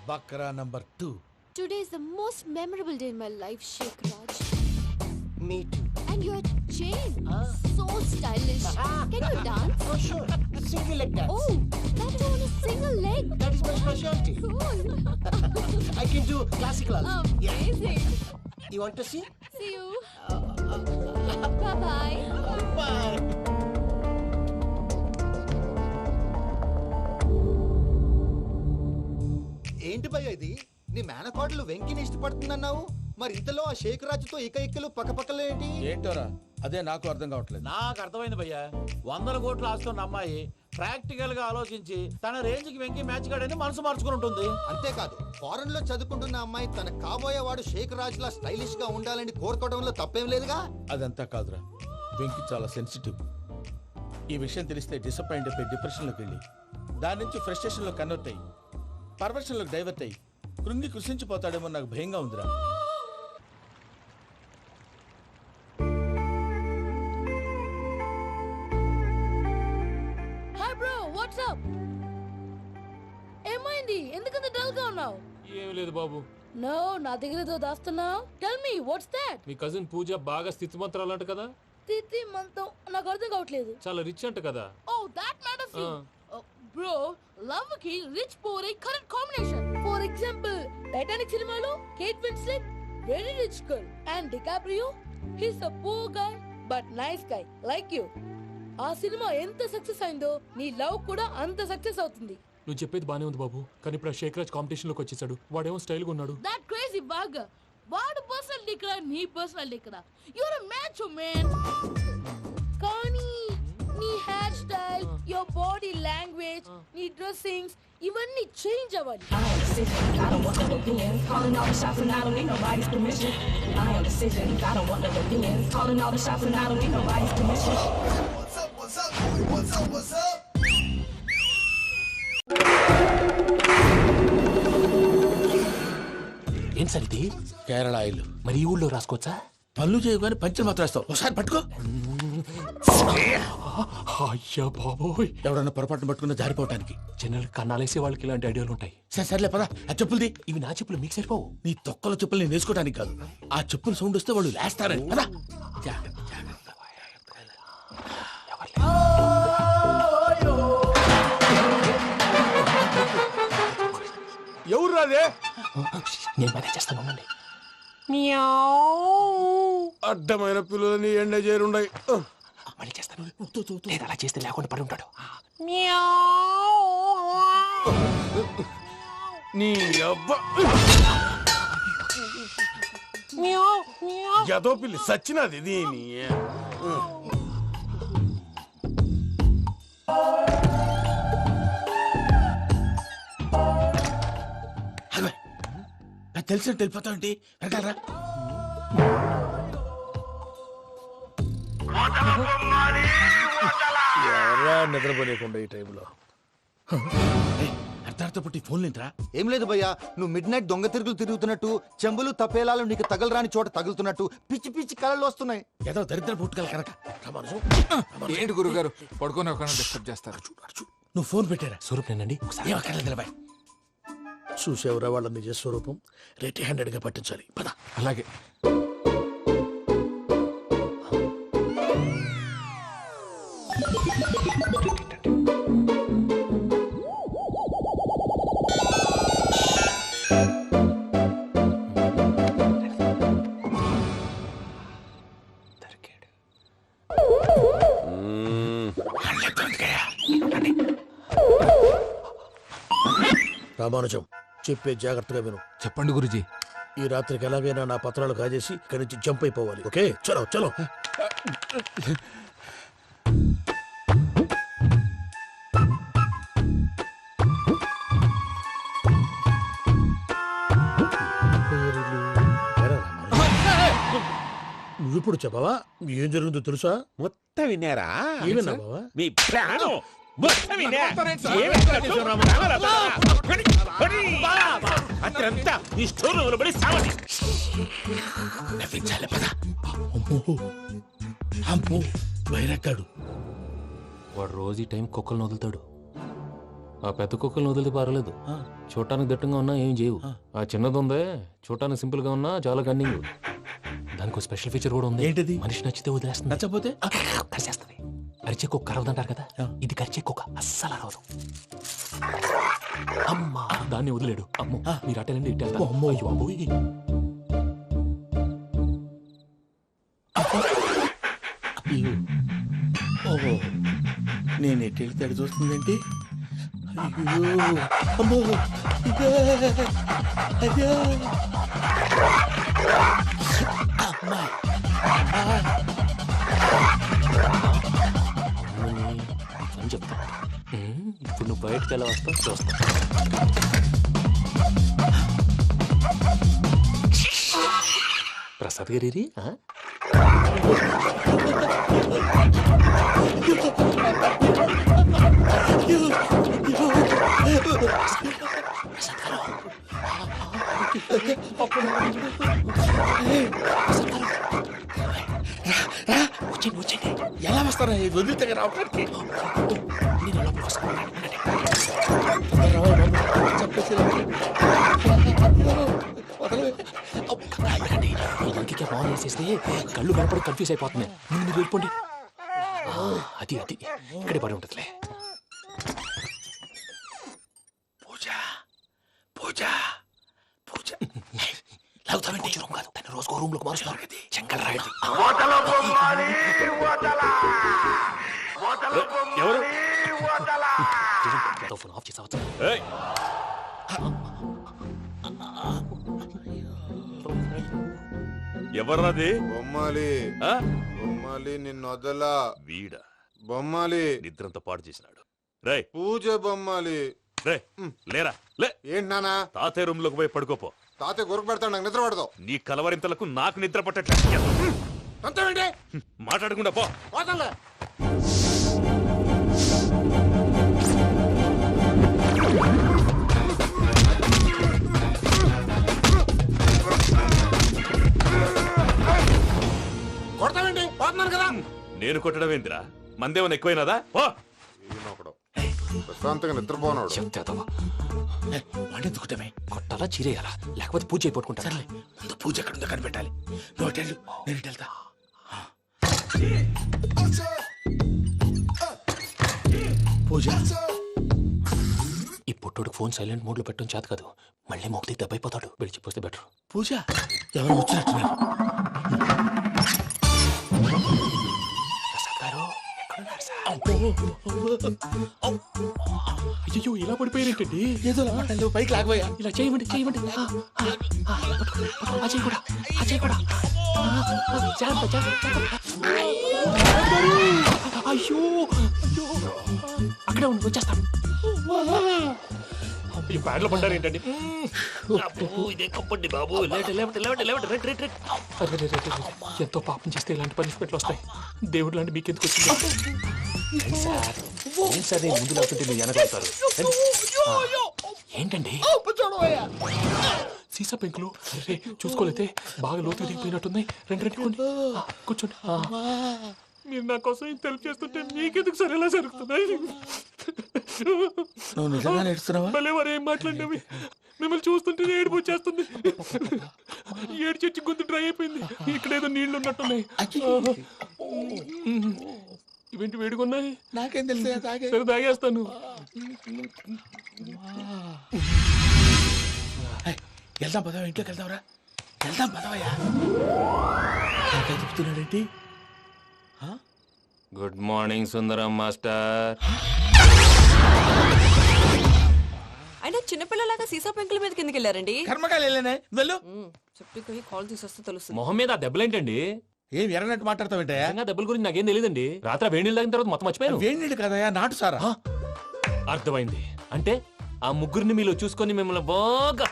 Bakra number 2. Today is the most memorable day in my life, Sheikh Raj. Me too. And your chain, so stylish. Can you dance? Oh, sure. Single leg dance. Oh, that too on a single leg. That is my specialty. Cool. I can do classical also. Amazing. You want to see? See you. Bye-bye. Bye. ఏంటి భయ్య ఇది? నీ మేనకోడలు వెంకిని ఇష్టపడుతుందన్నావు, మరి ఇంతలో ఆ షేక్ రాజుతో ఇక్కలు పక్కపక్కలు ఏంటి? ఏంటోరా అదే నాకు అర్థం కావట్లేదు. నాకు అర్థమైంది భయ్యా. 100 కోట్లు ఆస్తున్న అమ్మాయి ప్రాక్టికల్ గా ఆలోచించి తన రేంజ్ కి వెంకి మ్యాచ్ కాడని మనసు మార్చుకుని ఉంటుంది. అంతేకాదు, ఫారెన్ లో చదువుకుంటున్న అమ్మాయి తన కాబోయేవాడు షేక్ రాజులా స్టైలిష్ గా ఉండాలని కోరుకోవడంలో తప్పేం లేదుగా. అదంతా కాదురా, వెంకి చాలా సెన్సిటివ్. ఈ విషయం తెలిస్తే డిసప్పాయింట్ అయిపోయి డిప్రెషన్లోకి వెళ్ళి దాని నుంచి ఫ్రస్ట్రేషన్లో కన్వర్ట్ అయ్యి పర్వర్షన్లోకి డైవర్ట్ అయ్యి కృంగి కృషించిపోతాడేమో నాకు భయంగా ఉందిరా. Hi bro, what's up? ఏమైంది? ఎందుకంత డల్ గా ఉన్నావు? ఏం లేదు బాబు. నో, నా దగ్గర ఏదో దాస్తున్నావు. Tell me what's that? మీ కజిన్ పూజ బాగా స్థితిమంతరాలంట కదా. తిత్తి మంతం నాకు అర్థం కావట్లేదు. చాలా రిచ్ అంట కదా. Oh that matters you. Bro, love కి రిచ్ పూర్ ఏ correct combination. For example, Titanic సినిమాలో Kate Winslet very rich girl and DiCaprio he's a poor guy but nice guy like you. ఆ సినిమా ఎంత సక్సెస్ అయిందో నీ లవ్ కూడా అంత సక్సెస్ అవుతుంది. నువ్వు చెప్పేది బానే ఉంది బాబు, కానీ ఇప్పుడు ఆ షేక్ రాజ్ కాంపిటీషన్ లోకి వచ్చేసాడు. వాడేమో స్టైల్ గా ఉన్నాడు. That crazy bag. వాడు పర్సనాలిటీ ఇక్కడ, నీ పర్సనాలిటీ ఇక్కడ. You're a match man. కానీ నీ hair style, your body language, నీ డ్రెస్సింగ్స్ ఇవన్నీ చేంజ్ అవ్వాలి. I am decision, I don't want no opinions. Calling all the shots and I don't need nobody's permission. I am decision, I don't want no opinions. Calling all the shots and I don't need nobody's permission. What's up, what's up, what's up, what's up? ఏం sir ఇది? Kerala oil. మరి ఈ ఊళ్ళో రాసుకోవచ్చా? పనులు చేయవు కానీ పంచలు మాత్రం వేస్తావు. ఒకసారి పట్టుకో. అయ్యా బాబోయ్, ఎవడన్నా పొరపాటున పట్టుకున్న జారిపోవటానికి. జనరల్ కన్నాలేసే వాళ్ళకి ఇలాంటి ఐడియాలు ఉంటాయి. సర్లే పదా, ఆ చెప్పులది. ఇవి నా చెప్పులు మీకు సరిపోవు. నీ తొక్కల చెప్పులు నేను వేసుకోవడానికి కాదు, ఆ చెప్పులు సౌండ్ వస్తే వాళ్ళు లేస్తారని. పదా. ఎవరు రాదే? నేను మేనేజ్ చేస్తాను, ఉండండి. అడ్డమైన పిల్లలని ఎండ చేరుండయి. మళ్ళీ చేస్తాను. లేదు, అలా చేస్తే లేకుండా పడి ఉంటాడు. నీ అబ్బ ఎదో పిల్లి సచ్చినది దీని. నాకు తెలిసినట్టు వెళ్ళిపోతావంటి. వెనకాలరా. ఎవరా నిద్రపోలేకుండా ఈ టైంలో? అర్ధార్థ పుట్టి ఫోన్ లేంట్రా. ఏం లేదు భయ్యా, నువ్వు మిడ్ నైట్ దొంగ తిరుగులు తిరుగుతున్నట్టు, చెంబులు తపేలాలు నీకు తగలరాని చోట తగులుతున్నట్టు పిచ్చి పిచ్చి కళలు వస్తున్నాయి. ఏదో దరిద్ర పుట్టుకల కనుక. ఏంటి గురుగారు పడుకొని ఒక డిస్టర్బ్ చేస్తారు? నువ్వు ఫోన్ పెట్టారా? స్వరూప్ నేనండి. ఒకసారి ఏమక్కర్లేదు నిలబాయ్. చూసేవరా వాళ్ళ నిజ స్వరూపం. రెట్టి హ్యాండెడ్ గా పట్టించాలి. పద. అలాగే. రామానుజం, చెప్పే జాగ్రత్తగా విను. చెప్పండి గురుజీ. ఈ రాత్రికి ఎలాగైనా నా పత్రాలు కాజేసి ఇక్కడి నుంచి జంప్ అయిపోవాలి. ఓకే, చలో చలో. నువ్విప్పుడు చెప్పవా ఏం జరుగుతుందో తెలుసా? మొత్తం విన్నారా? ఏమన్నా బావా? మీ ప్రాణం అత్రంతా ఈ స్టోర్ రూమ్ పడి సావని. నవ్వించాలి. పద. అమ్మో వైరక్కాడు. వాడు రోజు ఈ టైం కుక్కలను వదులుతాడు. ఆ పెద్ద కుక్కల్ని వదిలితే పర్వాలేదు, చూడటానికి దట్టంగా ఉన్నా ఏం చేయవు. ఆ చిన్నది ఉందే, చూడటానికి సింపుల్ గా ఉన్నా చాలా కన్నింగ్. దానికి స్పెషల్ ఫీచర్ కూడా ఉంది. ఏంటిది? మనిషి నచ్చితే వదిలేస్తుంది, నచ్చపోతే కరిచేస్తుంది. అరిచే కుక్క అరవదంటారు కదా, ఇది కరిచే కుక్క అస్సలు అరవదు. అమ్మా, దాన్ని వదిలేడు. అమ్మో, మీరు అటెండి ఇటు వెళ్తారు. అమ్మో, అయ్యో బాబోయ్. ఓహో, నేను ఎటు వెళ్తే అటు చూస్తుందేంటి? అయ్యో, అమ్మో, అయ్యో, అమ్మా, అని చెప్తా. ఇప్పుడు నువ్వు బయటకు ఎలా వస్తావు చూస్తా. ప్రసాద్ గారి వచ్చండి. ఎలా వస్తారా వదిలితే రావడానికి? ఫోన్ చేసేస్తే కళ్ళు కనపడి కన్ఫ్యూజ్ అయిపోతున్నాయి. మీరు వెళ్ళిపోండి. అది అది ఇక్కడే పడి ఉంటుందిలే. పూజ పూజ పూజ లాగుతామంటే రూమ్ కాదు, తను రోజుకో రూమ్ లోకి మారుస్తున్నారు కదా. చెంకల్ రాయడం ఎవరు ఫోన్ ఆఫ్ చేసావచ్చు. ఎవర్రాది? బొమ్మాలి. బొమ్మాలి నిన్ను వదలా. వీడా బొమ్మాలి నిద్రంతా పాడు చేసినాడు. రే పూజ బొమ్మాలి. రే లేరా లే. ఏంటి నానా? తాతయ్య రూమ్ లోకి పోయి పడుకోపో. తాతయ్య గురకు పెడతాడు, నాకు నిద్ర పడదు. నీ కలవరింతలకు నాకు నిద్ర పట్టట్లేదు. అంతేంటి? మాట్లాడకుండా పో. పోతాలే. కొడతావేంటి? పోతున్నాను కదా. నేను కొట్టడం ఏంటిరా? మందేమన్నా ఎక్కువైనదా? పో. ప్రశాంతంగా నిద్రపోనాడు. చెప్తావా వాడెందుకుంటామే? కొట్టాలా చీరేయాలా, లేకపోతే పూజ అయిపోట్టుకుంటా. ముందు పూజ ఎక్కడుందో కనిపెట్టాలి. నువ్వు అటెండు, నేను ఇటు వెళ్తా. పూజ, ఈ పుట్టోడు ఫోన్ సైలెంట్ మోడ్ లో పెట్టడం చేత కాదు, మళ్ళీ మొక్కి దెబ్బైపోతాడు. వెళ్ళి చెప్పొస్తే బెటర్. పూజ ఎవరు వచ్చినట్టున్నారు? ప్రసాద్ గారు ఎక్కడున్నారు సార్? అయ్యో, ఇలా పడిపోయారేంటండి? ఏదో పైకి లాగబోయా. ఇలా చేయమండి, చేయమండి. అజయ్ కూడా, అజయ్ కూడా. జాగ్రత్త, జాగ్రత్త. అయ్యో, అక్కడే ఉండి వచ్చేస్తాను. ఈ బ్యాడ్లో పడ్డారు ఏంటండి? ఎంతో పాపం చేస్తే ఇలాంటి పనిష్మెంట్లు వస్తాయి. దేవుడు లాంటి మీకెందుకు వచ్చింది? ఏం సార్ ముందు లేకుంటే మీరు వెనకాడతారు. ఏంటండి సీసా పెంకులు? అరే చూసుకోలేతే బాగా లోతు దిగిపోయినట్టున్నాయి. రెండు రెండు కూర్చోండి. మీరు నా కోసం ఇంత హెల్ప్ చేస్తుంటే మీకెందుకు సరే ఎలా జరుగుతున్నాయి? నువ్వు నిజంగా నేర్చుతున్నావా? మళ్ళీ వారు ఏం మాట్లాడినవి మిమ్మల్ని చూస్తుంటే ఏడుపు వచ్చేస్తుంది. ఏడు చెట్టు గొంతు డ్రై అయిపోయింది. ఇక్కడ ఏదో నీళ్లు ఉన్నట్టున్నాయి. ఇవేంటి వేడుకున్నాయి? నాకేం తెలుసు, సరే తాగేస్తాను. వెళ్దాం పదవా, ఇంట్లోకి వెళ్దాంరా. వెళ్దాం పదవయ్యా. చెప్తున్నాడేంటి? గుడ్ మార్నింగ్ సుందరం మాస్టర్. అయినా చిన్నపిల్లలాగా సీసా పెంకుల మీద కిందకి వెళ్ళారండి. కర్మకాయలు వెళ్ళానే, వెళ్ళు. చెప్పి కాల్ తీసొస్తే తెలుస్తుంది. మొహం మీద ఆ దెబ్బలేంటండి? ఏం ఎర్రనట్టు మాట్లాడతావేంటయా? దెబ్బల గురించి నాకేం తెలియదండి. రాత్రి వేడి నీళ్ళు తాగిన తర్వాత మొత్తం మర్చిపోయాను. వేడి నీళ్ళు కదయా, నాటు సారా. అర్థమైంది. అంటే ఆ ముగ్గురిని మీలో చూసుకొని మిమ్మల్ని బాగా